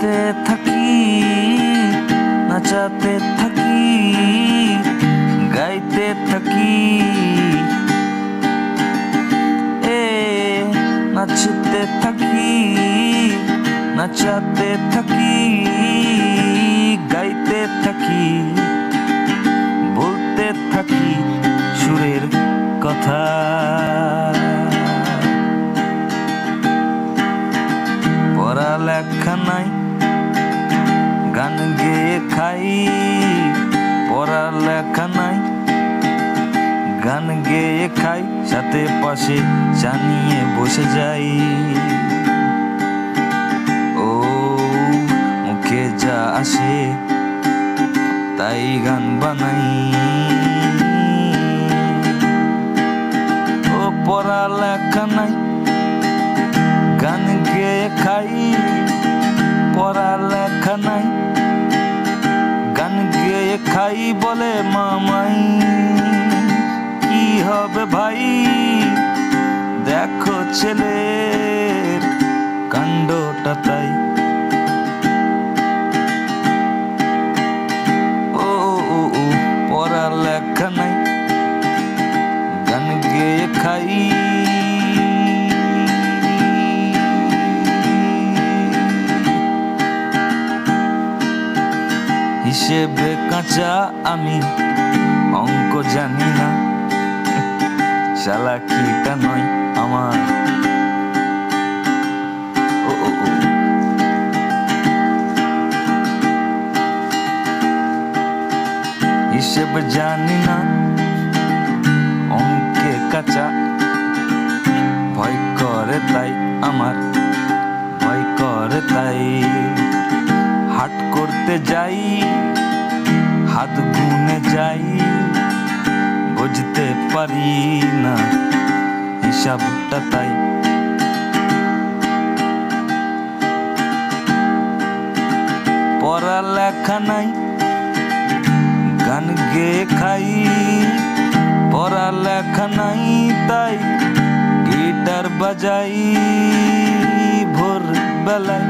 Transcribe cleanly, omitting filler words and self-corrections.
নাচতে থাকি, নাচাতে থাকি, গাইতে থাকি, নাচতে থাকি, নাচাতে থাকি, গাইতে থাকি, বলতে থাকি সুরের কথা। পড়ালেখা নাই, গান গেয়ে খাই, পড়ালেখা নাই, গান গেয়ে খাই, সাথে পাশে চা নিয়ে বসে যাই। ও মুখে যা আসে তাই গান বানাই। ও পড়ালেখা নাই, গান গেয়ে খাই, পড়ালেখা নাই, গান গেয়ে খাই বলে মামাই। কি হবে ভাই, দেখো ছেলের কাণ্ডটা তাই। ও পড়ালেখা নাই, গান গেয়ে খাই, হিসেবে কাঁচা আমি, অঙ্ক জানি না, চালাকিটা নয় আমার। হিসেব জানি না, অঙ্কে কাঁচা, ভয় করে তাই আমার, ভয় করে তাই। হাট করতে যাই, হাত গুনে যাই, বুঝতে পারি না হিসাবটা তাই। পড়ালেখা নাই, গান গেয়ে খাই, পড়ালেখা নাই তাই গিটার বাজাই ভোর বেলায়।